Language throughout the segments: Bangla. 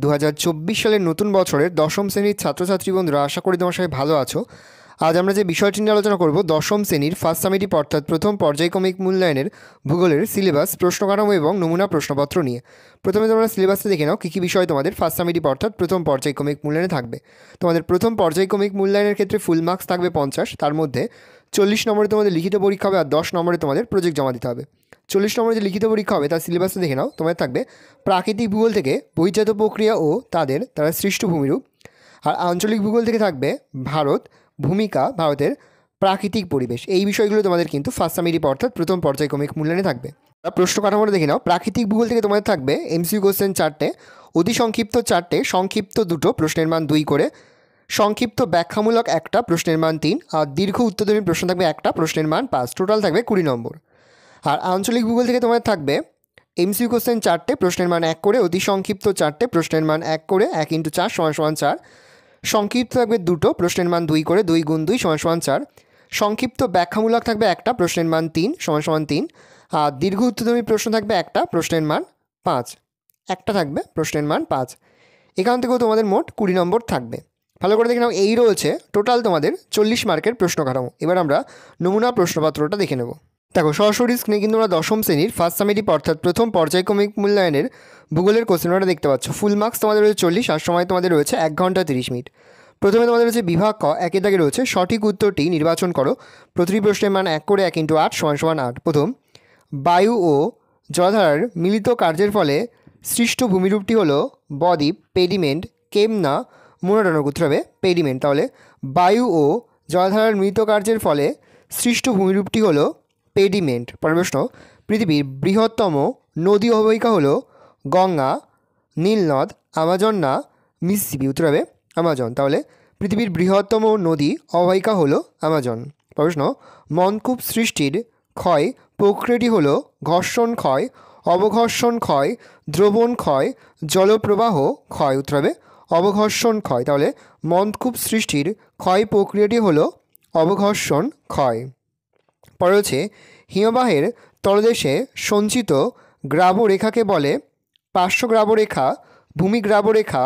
2024 সালের নতুন বছরের দশম শ্রেণীর ছাত্রছাত্রী বন্ধুরা, আশা করি তোমার সবাই ভালো আছো। আজ আমরা যে বিষয়টি নিয়ে আলোচনা করব দশম শ্রেণীর ফার্স্ট সামেটিভ অর্থাৎ প্রথম পর্যায়ক্রমিক মূল্যায়নের ভূগোলের সিলেবাস, প্রশ্নকাঠামো এবং নমুনা প্রশ্নপত্র নিয়ে। প্রথমে তোমরা সিলেবাসে দেখে নাও কী কী বিষয় তোমাদের ফার্স্ট সামেটিভ অর্থাৎ প্রথম পর্যায়ক্রমিক মূল্যায়নে থাকবে। তোমাদের প্রথম পর্যায়ক্রমিক মূল্যায়নের ক্ষেত্রে ফুল মার্কস থাকবে 50, তার মধ্যে 40 নম্বরে তোমাদের লিখিত পরীক্ষা হবে আর 10 নম্বরে তোমাদের প্রজেক্ট জমা দিতে হবে। 40 নম্বরে যে লিখিত পরীক্ষা হবে তার সিলেবাসে দেখে নাও। তোমাদের থাকবে প্রাকৃতিক ভূগোল থেকে বহির্জাত প্রক্রিয়া ও তারা সৃষ্ট ভূমিরূপ, আর আঞ্চলিক ভূগোল থেকে থাকবে ভারত, ভূমিকা, ভারতের প্রাকৃতিক পরিবেশ। এই বিষয়গুলো তোমাদের কিন্তু ফার্স্ট সামেটিভ অর্থাৎ প্রথম পর্যায়ক্রমিক মূল্যায়নে থাকবে। প্রশ্ন কাঠামোটা দেখে নাও। প্রাকৃতিক ভূগোল থেকে তোমাদের থাকবে এমসিকিউ কোশ্চেন 4টে, অতি সংক্ষিপ্ত 4টে, সংক্ষিপ্ত 2টো, প্রশ্নের মান 2 করে, সংক্ষিপ্ত ব্যাখ্যামূলক 1টা, প্রশ্নের মান 3, আর দীর্ঘ উত্তরধর্মী প্রশ্ন থাকবে 1টা, প্রশ্নের মান 5, টোটাল থাকবে 20 নম্বর। আর আঞ্চলিক ভূগোল থেকে তোমাদের থাকবে এমসিকিউ কোশ্চেন 4টে, প্রশ্নের মান 1 করে, অতি সংক্ষিপ্ত 4টে, প্রশ্নের মান 1 করে, 1 × 4 = 4, সংক্ষিপ্ত থাকবে 2টো, প্রশ্নের মান 2 করে, 2 × 2 = 4, সংক্ষিপ্ত ব্যাখ্যামূলক থাকবে 1টা, প্রশ্নের মান 3 = 3, আর দীর্ঘ উত্তরধর্মী প্রশ্ন থাকবে 1টা, প্রশ্নের মান 5, 1টা থাকবে, প্রশ্নের মান 5। এখান থেকেও তোমাদের মোট 20 নম্বর থাকবে। ভালো করে দেখে নাও। এই রয়েছে টোটাল তোমাদের 40 মার্কের প্রশ্ন কাঠামো। এবার আমরা নমুনা প্রশ্নপত্রটা দেখে নেব। দেখো, সরাসরি স্ক্রিনে কিন্তু আমরা দশম শ্রেণীর ফার্স্ট সামেটিভ অর্থাৎ প্রথম পর্যায়ক্রমিক মূল্যায়নের ভূগোলের কোশ্চেনটা দেখতে পাচ্ছ। ফুল মার্কস তোমাদের রয়েছে 40, আর সময় তোমাদের রয়েছে 1 ঘন্টা 30 মিনিট। প্রথমে তোমাদের রয়েছে বিভাগ ক, একের দাগে রয়েছে সঠিক উত্তরটি নির্বাচন করো। প্রতিটি প্রশ্নের মান 1 করে, 1 × 8 = 8। প্রথম, বায়ু ও জলধারার মিলিত কার্যের ফলে সৃষ্ট ভূমিরূপটি হলো বদ্বীপ, পেডিমেন্ট, কেমনা, মোনাডানক। উত্তর হবে পেডিমেন্ট। তাহলে বায়ু ও জলধারার মিলিত কার্যের ফলে সৃষ্ট ভূমিরূপটি হলো পেডিমেন্ট। পরের প্রশ্ন, পৃথিবীর বৃহত্তম নদী অববাহিকা হলো গঙ্গা, নীলনদ, আমাজন না মিসিসিপি। উত্তর হবে আমাজন। তাহলে পৃথিবীর বৃহত্তম নদী অববাহিকা হলো আমাজন। প্রশ্ন, মনকূপ সৃষ্টির ক্ষয় প্রক্রিয়াটি হলো ঘর্ষণ ক্ষয়, অবঘর্ষণ ক্ষয়, দ্রবণ ক্ষয়, জলপ্রবাহ ক্ষয়। উত্তর হবে অবঘর্ষণ ক্ষয়। তাহলে মনকূপ সৃষ্টির ক্ষয় প্রক্রিয়াটি হলো অবঘর্ষণ ক্ষয়। পরে হচ্ছে হিমবাহের তলদেশে সঞ্চিত গ্রাবরেখাকে বলে পার্শ্ব গ্রাবরেখা, ভূমি গ্রাবরেখা,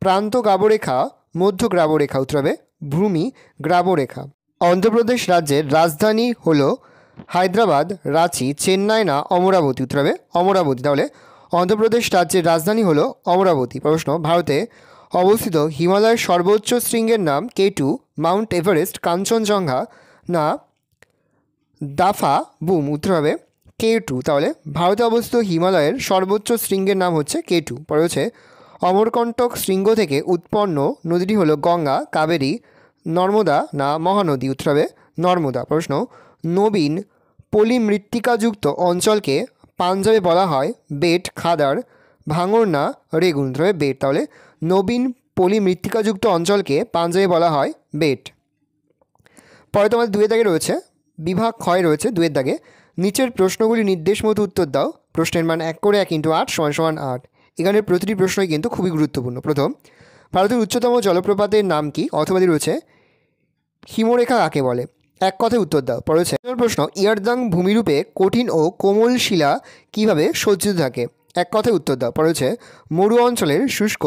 প্রান্ত গ্রাবরেখা, মধ্য গ্রাবরেখা। উত্তর হবে ভূমি গ্রাবরেখা। অন্ধ্রপ্রদেশ রাজ্যের রাজধানী হলো হায়দ্রাবাদ, রাঁচি, চেন্নাই না অমরাবতী। উত্তর হবে অমরাবতী। তাহলে অন্ধ্রপ্রদেশ রাজ্যের রাজধানী হলো অমরাবতী। প্রশ্ন, ভারতে অবস্থিত হিমালয়ের সর্বোচ্চ শৃঙ্গের নাম K2, মাউন্ট এভারেস্ট, কাঞ্চনজঙ্ঘা না দাফা বুম। উত্তর হবে K2। তাহলে ভারতে অবস্থিত হিমালয়ের সর্বোচ্চ শৃঙ্গের নাম হচ্ছে K2। পরে হচ্ছে অমরকণ্টক শৃঙ্গ থেকে উৎপন্ন নদীটি হলো গঙ্গা, কাবেরী, নর্মদা না মহানদী। উত্তর হবে নর্মদা। প্রশ্ন, নবীন পলিমৃত্তিকাযুক্ত অঞ্চলকে পাঞ্জাবে বলা হয় বেট, খাদার, ভাঙর না রেগুন। উত্তর হবে বেট। তাহলে নবীন পলিমৃত্তিকাযুক্ত অঞ্চলকে পাঞ্জাবে বলা হয় বেট। পরে তোমাদের 2 দাগে রয়েছে বিভাগ ক্ষয় রয়েছে 2 দাগে। নিচের প্রশ্নগুলি নির্দেশ মতো উত্তর দাও। প্রশ্নের মান 1 করে, 1 × 8 = 8। এখানে প্রতিটি প্রশ্নই কিন্তু খুবই গুরুত্বপূর্ণ। প্রথম, ভারতের উচ্চতম জলপ্রপাতের নাম কি? অথবা রয়েছে হিমরেখা কাকে বলে? এক কথায় উত্তর দাও। পরে হচ্ছে প্রশ্ন, ইয়ারদাং ভূমিরূপে কঠিন ও কোমল শিলা কীভাবে সজ্জিত থাকে? এক কথায় উত্তর দাও। পরে হচ্ছে মরু অঞ্চলের শুষ্ক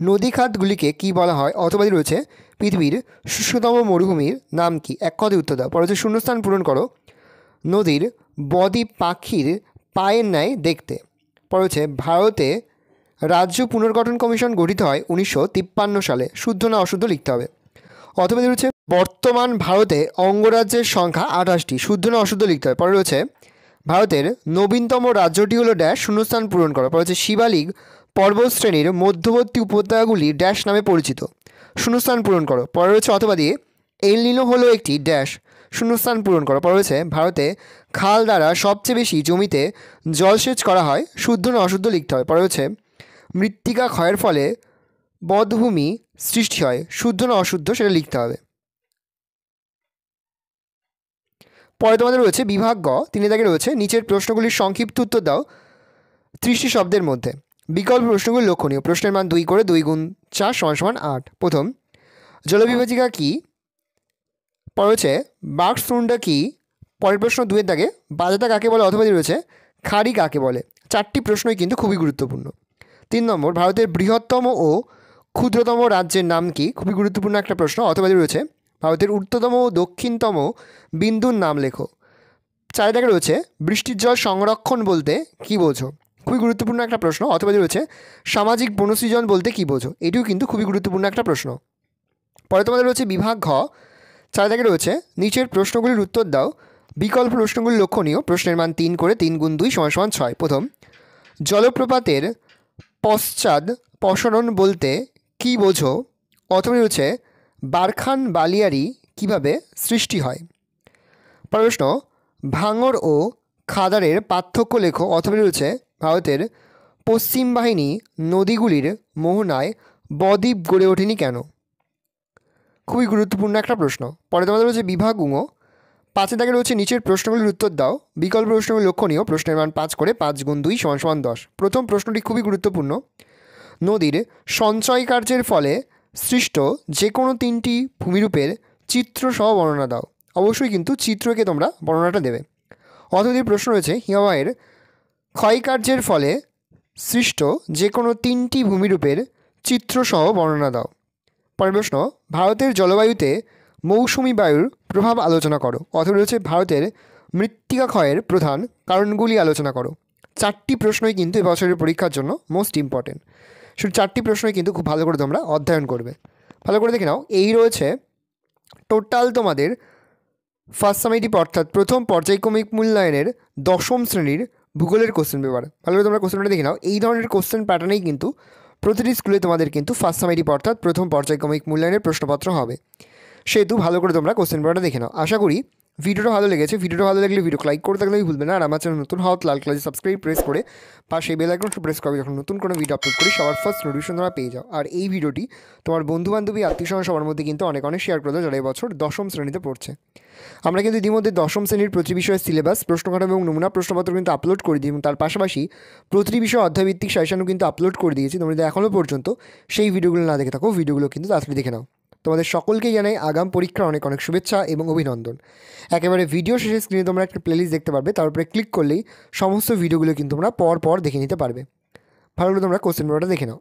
নদীখাতগুলিকে কি বলা হয়? অথবা রয়েছে পৃথিবীর শুষ্কতম মরুভূমির নাম কি? এক কথায় উত্তর দাও। পরে হচ্ছে শূন্যস্থান পূরণ করো। নদীর বদ্বীপ পাখির পায়ের ন্যায় দেখতে। পরে হচ্ছে ভারতে রাজ্য পুনর্গঠন কমিশন গঠিত হয় 1953 সালে। শুদ্ধ না অশুদ্ধ লিখতে হবে। অথবা রয়েছে বর্তমান ভারতে অঙ্গরাজ্যের সংখ্যা 28টি। শুদ্ধ না অশুদ্ধ লিখতে হবে। পরে রয়েছে ভারতের নবীনতম রাজ্যটি হলো ড্যাশ, শূন্যস্থান পূরণ করা। পরে হচ্ছে শিবালিক পর্বতশ্রেণীর মধ্যবর্তী উপত্যকাগুলি ড্যাশ নামে পরিচিত। শূন্যস্থান পূরণ করো। পরে রয়েছে অথবা দিয়ে এল নিনো হলো একটি ড্যাশ, শূন্যস্থান পূরণ করো। পরে রয়েছে ভারতে খাল দ্বারা সবচেয়ে বেশি জমিতে জলসেচ করা হয়। শুদ্ধ না অশুদ্ধ লিখতে হবে। পরে হচ্ছে মৃত্তিকা ক্ষয়ের ফলে বধ্যভূমি সৃষ্টি হয়। শুদ্ধ না অশুদ্ধ সেটা লিখতে হবে। পরে তোমাদের রয়েছে বিভাগ গ, 3 দাগে রয়েছে নিচের প্রশ্নগুলির সংক্ষিপ্ত উত্তর দাও 30টি শব্দের মধ্যে। বিকল্প প্রশ্নগুলি লক্ষণীয়। প্রশ্নের মান 2 করে, 2 × 4 = 8। প্রথম, জলবিভাজিকা কি? পরে হচ্ছে বার্গস্টুন্ডা কি? পরের প্রশ্ন 2 দাগে বাজাতা কাকে বলে? অথবা রয়েছে খাড়ি কাকে বলে? 4টি প্রশ্নই কিন্তু খুবই গুরুত্বপূর্ণ। 3 নম্বর, ভারতের বৃহত্তম ও ক্ষুদ্রতম রাজ্যের নাম কি? খুবই গুরুত্বপূর্ণ একটা প্রশ্ন। অথবা রয়েছে ভারতের উচ্চতম ও দক্ষিণতম বিন্দুর নাম লেখো। 4 দাগে রয়েছে বৃষ্টির জল সংরক্ষণ বলতে কি বোঝো? খুবই গুরুত্বপূর্ণ একটা প্রশ্ন। অথবা রয়েছে সামাজিক বনসৃজন বলতে কি বোঝো? এটিও কিন্তু খুবই গুরুত্বপূর্ণ একটা প্রশ্ন। পরে তোমাদের রয়েছে বিভাগ ঘ। 4 দাগে রয়েছে নিচের প্রশ্নগুলির উত্তর দাও, বিকল্প প্রশ্নগুলি লক্ষণীয়, প্রশ্নের মান 3 করে, 3 গুণ 2 = 6। প্রথম, জলপ্রপাতের পশ্চাৎ প্রসারণ বলতে কি বোঝো? অথবা রয়েছে বারখান বালিয়ারি কিভাবে সৃষ্টি হয়? পরের প্রশ্ন, ভাঙড় ও খাদারের পার্থক্য লেখো। অথবা রয়েছে ভারতের পশ্চিম বাহিনী নদীগুলির মোহনায় বদ্বীপ গড়ে ওঠেনি কেন? খুবই গুরুত্বপূর্ণ একটা প্রশ্ন। পরে তোমাদের রয়েছে বিভাগ উঙ। 5 দাগে রয়েছে নিচের প্রশ্নগুলির উত্তর দাও, বিকল্প প্রশ্নগুলি লক্ষণীয়, প্রশ্নের মান 5 করে, 5 গুণ 2 = 10। প্রথম প্রশ্নটি খুবই গুরুত্বপূর্ণ। নদীর সঞ্চয় কার্যের ফলে সৃষ্ট যে কোনো 3টি ভূমিরূপের চিত্রসহ বর্ণনা দাও। অবশ্যই কিন্তু চিত্রকে তোমরা বর্ণনাটা দেবে। অথবা প্রশ্ন রয়েছে হিমবাহের ক্ষয়কার্যের ফলে সৃষ্ট যে কোনো 3টি ভূমিরূপের চিত্রসহ বর্ণনা দাও। পরের প্রশ্ন, ভারতের জলবায়ুতে মৌসুমি বায়ুর প্রভাব আলোচনা করো। অথবা রয়েছে ভারতের মৃত্তিকা ক্ষয়ের প্রধান কারণগুলি আলোচনা করো। 4টি প্রশ্নই কিন্তু এবছরের পরীক্ষার জন্য মোস্ট ইম্পর্টেন্ট। শুধু 4টি প্রশ্নই কিন্তু খুব ভালো করে তোমরা অধ্যয়ন করবে। ভালো করে দেখে নাও, এই রয়েছে টোটাল তোমাদের ফার্স্ট সামেটিভ অর্থাৎ প্রথম পর্যায়ক্রমিক মূল্যায়নের 10ম শ্রেণীর ভূগোলের কোশ্চেন পেপার। ভালো করে তোমরা কোশ্চেনটা দেখে নাও। এই ধরনের কোশ্চেন প্যাটার্নেই কিন্তু প্রতিটি স্কুলে তোমাদের কিন্তু ফার্স্ট সামেটিভ অর্থাৎ প্রথম পর্যায়ক্রমিক মূল্যায়নের প্রশ্নপত্র হবে। সেহেতু ভালো করে তোমরা কোশ্চেন পেপারটা দেখে নাও। আশা করি ভিডিওটা ভালো লেগেছে। ভিডিওটা ভালো লাগলে ভিডিও লাইক করে থাকলে ভুলবে না। আর আমার চ্যানেল নতুন হওয়া লাল কালার সাবস্ক্রাইব প্রেস করে পাশে বেল আইকনটা প্রেস করবে, যখন নতুন কোনো ভিডিও আপলোড করি সবার ফার্স্ট নোটিফিকেশন তোমরা পেয়ে যাও। আর এই ভিডিওটি তোমার বন্ধুবান্ধবী আত্মীয়স্বজন সবার মধ্যে কিন্তু অনেক অনেক শেয়ার করে দাও যারা এবছর 10ম শ্রেণীতে পড়ছে। আমরা কিন্তু ইতিমধ্যে 10ম শ্রেণীর প্রতি বিষয়ের সিলেবাস, প্রশ্নকাঠামো এবং নমুনা প্রশ্নপত্র কিন্তু আপলোড করে দিই এবং তার পাশাপাশি প্রতিটি বিষয় অধ্যায়ভিত্তিক সাজেশনও কিন্তু আপলোড করে দিয়েছি। তোমরা যদি এখনও পর্যন্ত সেই ভিডিওগুলো না দেখে থাকো, ভিডিওগুলো কিন্তু তাড়াতাড়ি দেখে নাও। তোমাদের সকলকেই জানাই আগাম পরীক্ষার অনেক অনেক শুভেচ্ছা এবং অভিনন্দন। একেবারে ভিডিও শেষে স্ক্রিনে তোমরা একটা প্লেলিস্ট দেখতে পারবে, তার উপরে ক্লিক করলেই সমস্ত ভিডিওগুলো কিন্তু তোমরা পর পর দেখে নিতে পারবে। ভালো করে তোমরা কোশ্চেন পেপারটা দেখে নাও।